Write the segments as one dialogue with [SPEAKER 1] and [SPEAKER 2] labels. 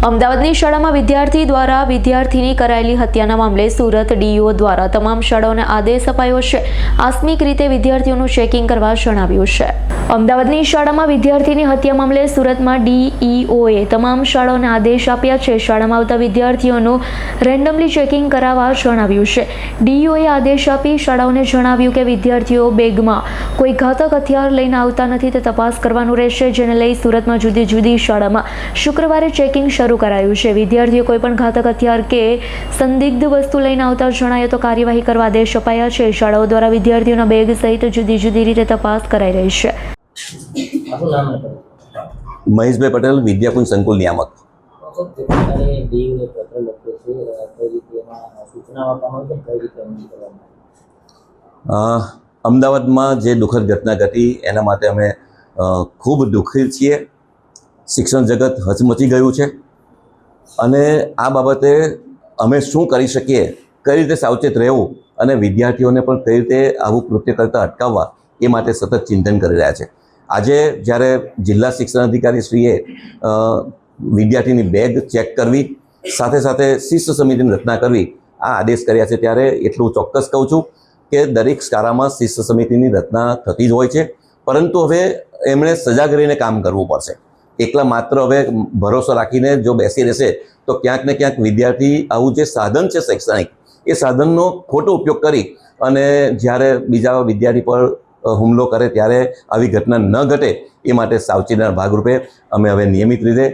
[SPEAKER 1] અમદાવાદની શાળામાં વિદ્યાર્થી દ્વારા વિદ્યાર્થીની કરાયેલી હત્યાના મામલે સુરત ડીઈઓ દ્વારા તમામ શાળાઓને આદેશ અપાયો છે. આકસ્મિક રીતે વિદ્યાર્થીઓનું ચેકિંગ કરવા જણાવ્યું છે. અમદાવાદની શાળામાં વિદ્યાર્થીની હત્યા મામલે સુરતમાં ડીઈઓએ તમામ શાળાઓને આદેશ આપ્યા છે. શાળામાં આવતા વિદ્યાર્થીઓનું રેન્ડમલી ચેકિંગ કરાવવા જણાવ્યું છે. ડીઈઓએ આદેશ આપી શાળાઓને જણાવ્યું કે વિદ્યાર્થીઓ બેગમાં કોઈ ઘાતક હથિયાર લઈને આવતા નથી તે તપાસ કરવાનું રહેશે, જેને લઈ સુરતમાં જુદી જુદી શાળામાં શુક્રવારે ચેકિંગ શરૂ કરાયું છે. વિદ્યાર્થીઓ કોઈ પણ ઘાતક હથિયાર કે સંદિગ્ધ વસ્તુ લઈને આવતા જણાય તો કાર્યવાહી કરવા આદેશ અપાયા છે. શાળાઓ દ્વારા વિદ્યાર્થીઓના બેગ સહિત જુદી જુદી રીતે તપાસ કરાઈ રહી છે.
[SPEAKER 2] મહેશભાઈ પટેલ, વિદ્યાકુંજ સંકુલ નિયામક. અમદાવાદમાં જે દુઃખદ ઘટના ઘટી એના માટે અમે ખૂબ દુઃખી છીએ. શિક્ષણ જગત હચમચી ગયું છે અને આ બાબતે અમે શું કરી શકીએ, કઈ રીતે સાવચેત રહેવું અને વિદ્યાર્થીઓને પણ કઈ રીતે આવું કૃત્ય કરતાં અટકાવવા એ માટે સતત ચિંતન કરી રહ્યા છે. આજે જ્યારે જિલ્લા શિક્ષણ અધિકારી શ્રીએ વિદ્યાર્થીની બેગ ચેક કરવી, સાથે સાથે શિસ્ત સમિતિની રચના કરવી આ આદેશ કર્યા છે, ત્યારે એટલું ચોક્કસ કહું છું કે દરેક શાળામાં શિસ્ત સમિતિની રચના થતી જ હોય છે, પરંતુ હવે એમણે સજાગ રહીને કામ કરવું પડશે. એકલા માત્ર હવે ભરોસો રાખીને જો બેસી રહેશે તો ક્યાંક ને ક્યાંક વિદ્યાર્થી આવું જે સાધન છે શૈક્ષણિક, એ સાધનનો ખોટો ઉપયોગ કરી અને જ્યારે બીજા વિદ્યાર્થી પર હુમલો કરે ત્યારે આવી ઘટના ન ઘટે એ માટે સાવચેતીના ભાગરૂપે અમે હવે નિયમિત રીતે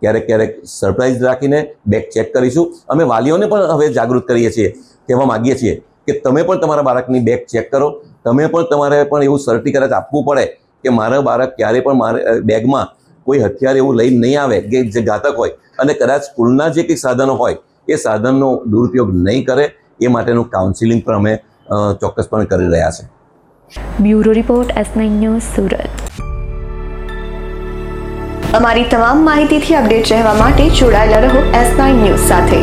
[SPEAKER 2] ક્યારેક સરપ્રાઇઝ રાખીને બેગ ચેક કરીશું. અમે વાલીઓને પણ હવે જાગૃત કરીએ છીએ, કહેવા માગીએ છીએ કે તમે પણ તમારા બાળકની બેગ ચેક કરો. તમે પણ તમારે પણ એવું સર્ટિફિકેટ આપવું પડે કે મારા બાળક ક્યારે પણ મારે બેગમાં કોઈ હથિયાર એવું લઈને નહીં આવે કે જે ઘાતક હોય, અને કદાચ સ્કૂલના જે કંઈ સાધનો હોય એ સાધનનો દુરુપયોગ નહીં કરે એ માટેનું કાઉન્સિલિંગ પણ અમે ચોક્કસપણે કરી રહ્યા છે.
[SPEAKER 1] Bureau report S9 news Surat.
[SPEAKER 3] અમારી તમામ માહિતીથી અપડેટ રહેવા માટે જોડાયેલા રહો S9 ન્યૂઝ સાથે.